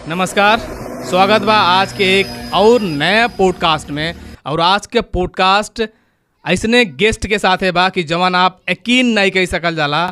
नमस्कार। स्वागत बा आज के एक और नए पॉडकास्ट में। और आज के पॉडकास्ट ऐसने गेस्ट के साथ है बा कि जवन आप यकीन नहीं कर सकल जाला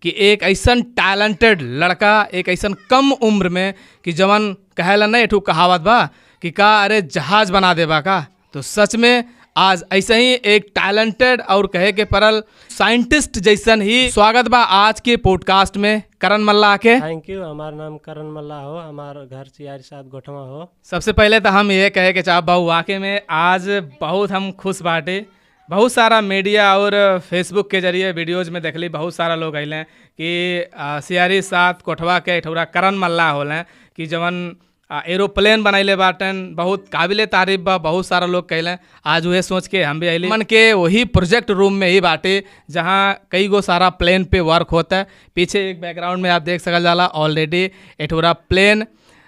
कि एक ऐसन टैलेंटेड लड़का एक ऐसन कम उम्र में कि जवन कहेला नहीं एठू कहावत बा कि का अरे जहाज बना देबा का। तो सच में आज ऐसे ही एक टैलेंटेड और कहे के परल साइंटिस्ट जैसन ही स्वागत बा आज के पॉडकास्ट में करण मल्ला के। Thank you. हमारा नाम करण मल्ला हो, हमारा घर सियारी साथ गोठवा हो। सबसे पहले तो हम ये कहे के चाह बाबू वाकई में आज बहुत हम खुश बाटे। बहुत सारा मीडिया और फेसबुक के जरिए वीडियोज में देखली बहुत सारा लोग अइलें कि सियारी साथ कोठवा के ठौरा करण मल्ला होलें कि जवन एरोप्लेन बनैले बाटन बहुत काबिले तारीफ बा। बहुत सारा लोग कहलें आज वह सोच के हम भी अली मन के वही प्रोजेक्ट रूम में ही बाटे जहाँ कई गो सारा प्लेन पे वर्क होता है। पीछे एक बैकग्राउंड में आप देख सकल जाला ऑलरेडी एठोरा प्लेन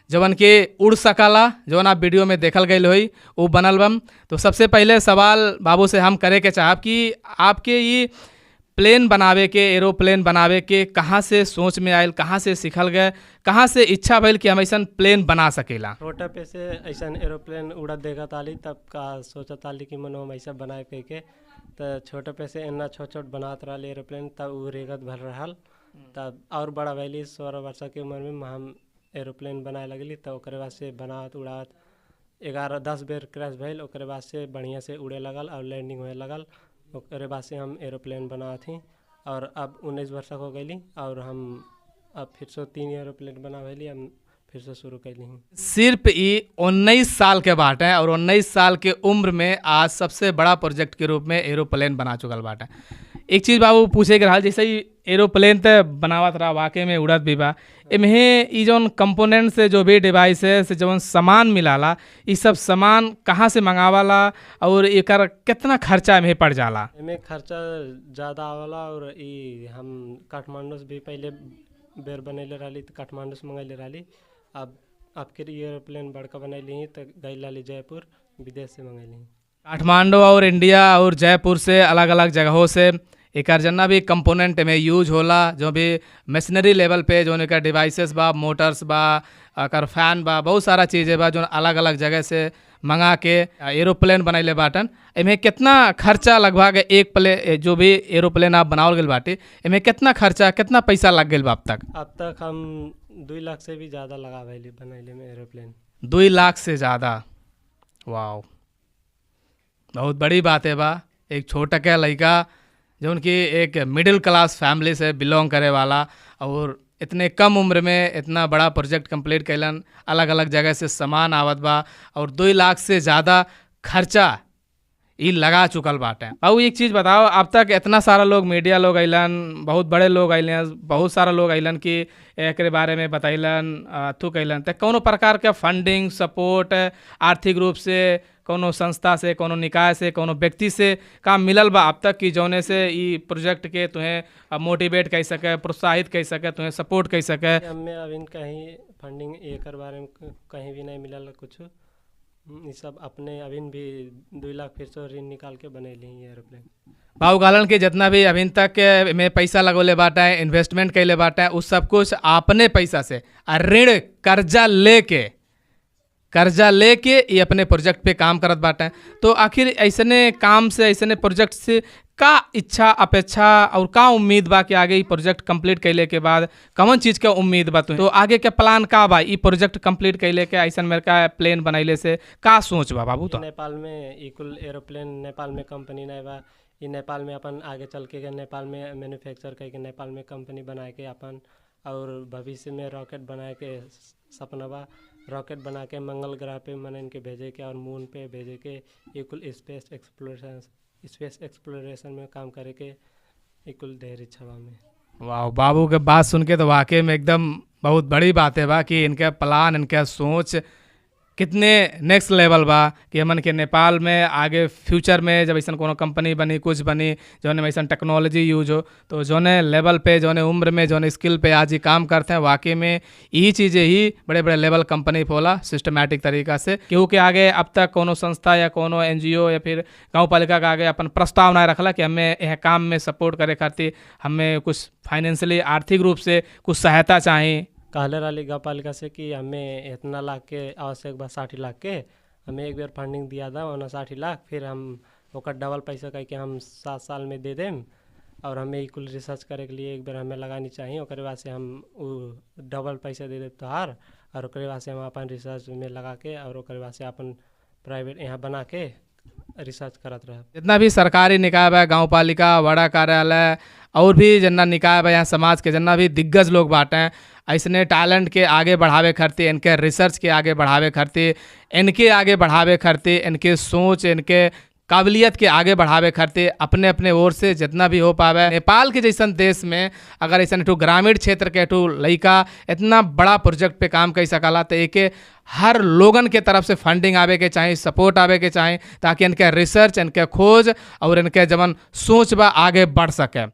जवन के उड़ सकला जवन आप वीडियो में देखल गई होई वो बनल बम। तो सबसे पहले सवाल बाबू से हम करे के चाहब कि आपके ये प्लेन बनावे के एरोप्लेन बनावे के कहाँ से सोच में आयल, कहाँ से सीखल गए, कहाँ से इच्छा भइल कि हम ऐसा प्लेन बना सकेला। छोटा पे से ऐसा एरोप्लेन उड़त देखा ताली तब का सोचा ताली कि मनो हम ऐसा बनाए कह के तो छोटे पे से इतना छोट छोट बनात रहा एरोप्लेन तब वो रेगत भर रहा तब और बड़ा भैली 16 वर्ष की उम्र में हम एरोप्लेन बनाए लगली। तो ओकरे बाद से बनावत उड़ावत 11-10 बेर क्रैश भइल। ओकरे बाद से बढ़िया से उड़े लगल और लैंडिंग होए लगल। ओकरे बाद से हम एरोप्लेन बनावत ही और अब 19 वर्ष हो गई और हम अब फिर से 3 एरोप्लेन बना भैली हम फिर से शुरू कैली हूँ। सिर्फ ये 19 साल के बाटे और 19 साल के उम्र में आज सबसे बड़ा प्रोजेक्ट के रूप में एरोप्लेन बना चुकल बाटे। एक चीज़ बाबू पूछे के रहा जैसे ही एरोप्लेन तो बनावत रहा वाकई में उड़त भी बा इमें ये जौन कंपोनेंट से जो भी डिवाइस है से जौन सामान मिलाला ये सब सामान कहाँ से मंगावाला और एकर कितना खर्चा में पड़ जाला। इमें खर्चा ज़्यादा आवला और ये हम काठमांडू से भी पहले बेर बनैले रही तो काठमांडू से मंगैले रही। अब के एरोप्लेन बड़का बनैली तो गई लाली जयपुर विदेश से मंगैली। काठमांडू और इंडिया और जयपुर से अलग अलग जगहों से एक जना भी कंपोनेंट में यूज होला जो भी मशीनरी लेवल पे जो इनका डिवाइसेस बा मोटर्स बा अकर फैन बा बहुत सारा चीज़ें बा जो अलग अलग जगह से मंगा के एरोप्लेन बनैले बाटन। इमें कितना खर्चा लगभग एक जो भी एरोप्लेन आप बनावल गए बाटे इमें कितना खर्चा कितना पैसा लग गया अब तक? अब तक हम 2 लाख से भी ज़्यादा लगा भैली बनैले में एरोप्लेन। 2 लाख से ज़्यादा, वाह बहुत बड़ी बात है बा। एक छोटा क्या लड़का जो उनकी एक मिडिल क्लास फैमिली से बिलोंग करे वाला और इतने कम उम्र में इतना बड़ा प्रोजेक्ट कंप्लीट कैलन, अलग अलग जगह से सामान आवत बा और 2 लाख से ज़्यादा खर्चा ये लगा चुकल बाटे। अब एक चीज़ बताओ अब तक इतना सारा लोग मीडिया लोग अलन बहुत बड़े लोग अलन बहुत सारा लोग अलन कि एक बारे में बतैलन तू कैलन तो कोनो प्रकार के फंडिंग सपोर्ट आर्थिक रूप से कोनो संस्था से कोनो निकाय से कोनो व्यक्ति से काम मिलल बा अब तक कि जौने से ई प्रोजेक्ट के तुम्हें मोटिवेट कर सके प्रोत्साहित कर सके तुम्हें सपोर्ट कर सके? हमें अभी कहीं फंडिंग एक बारे में कहीं भी नहीं मिलल कुछ। ये सब अपने अभी भी 2 लाख फिर से ऋण निकाल के बने ली एरोप्लेन। भाव गालन के जितना भी अभी तक में पैसा लगोले बाटा है इन्वेस्टमेंट कैले बाटा है उस सब कुछ अपने पैसा से ऋण कर्जा लेके ये अपने प्रोजेक्ट पे काम करत बाटा है। तो आखिर ऐसने काम से ऐसने प्रोजेक्ट से का इच्छा अपेक्षा और का उम्मीद बा कि आगे ये प्रोजेक्ट कंप्लीट कैले के बाद कौन चीज़ के उम्मीद बा तो आगे के प्लान का बा ये प्रोजेक्ट कंप्लीट कैले के ऐसा मेरे का प्लेन बनैले से का सोच बा बाबू? तो नेपाल में इकुल एरोप्लेन नेपाल में कंपनी नहीं बा। ये नेपाल में अपन आगे चल के नेपाल में मैन्युफैक्चर करके नेपाल में कंपनी बनाए के अपन और भविष्य में रॉकेट बनाए के सपना बा। रॉकेट बना के मंगल ग्रह पे मन इनके भेजे के और मून पे भेजे के इकुल स्पेस एक्सप्लोरेशन में काम करे के इकुल ढेर इच्छा बा में। वाह बाबू के बात सुन के तो वाकई में एकदम बहुत बड़ी बात है बा कि इनका प्लान इनका सोच कितने नेक्स्ट लेवल बा कि हमन के नेपाल में आगे फ्यूचर में जब ऐसा कोनो कंपनी बनी कुछ बनी जौन ऐसा टेक्नोलॉजी यूज हो तो जौने लेवल पे जौने उम्र में जौने स्किल पे आज ही काम करते हैं वाकई में यही चीज़ें ही बड़े बड़े लेवल कंपनी पे होला सिस्टमैटिक तरीका से। क्योंकि आगे अब तक कोनो संस्था या कोनो NGO या फिर गाँव पालिका का आगे अपन प्रस्ताव ना रखला कि हमें यह काम में सपोर्ट करे खातिर हमें कुछ फाइनेंशियली आर्थिक रूप से कुछ सहायता चाहिए कहले रही गाँव पालिका से कि हमें इतना लाख के आवश्यक बा 60 लाख के, हमें एक बार फंडिंग दिया था 59 लाख, फिर हम ओकर डबल पैसा कह के हम 7 साल में दे देम और हमें ई कुल रिसर्च करे के लिए एक बार हमें लगानी चाहिए, ओकरे बाद से हम उ डबल पैसा दे देब तोहार, और ओकरे बाद से हम अपन रिसर्च में लगा के और ओकरे बाद से अपन प्राइवेट यहाँ बना के रिसर्च करत रहे। जितना भी सरकारी निकाय बा, गांव पालिका, बड़ा कार्यालय और भी जितना निकाय बा, यहाँ समाज के जितना भी दिग्गज लोग बाटे, ऐसने टैलेंट के आगे बढ़ावे खातिर, इनके रिसर्च के आगे बढ़ावे खातिर, इनके आगे बढ़ावे खातिर, इनके सोच, इनके काबिलियत के आगे बढ़ावे खातिर अपने अपने ओर से जितना भी हो पावे। नेपाल के जैसन देश में अगर ऐसा एक ग्रामीण क्षेत्र के एक लड़का इतना बड़ा प्रोजेक्ट पे काम कर सकला तो एक हर लोगन के तरफ से फंडिंग आवे के चाहिए, सपोर्ट आवे के चाहिए, ताकि इनके रिसर्च, इनके खोज और इनके जवन सोच बा आगे बढ़ सके।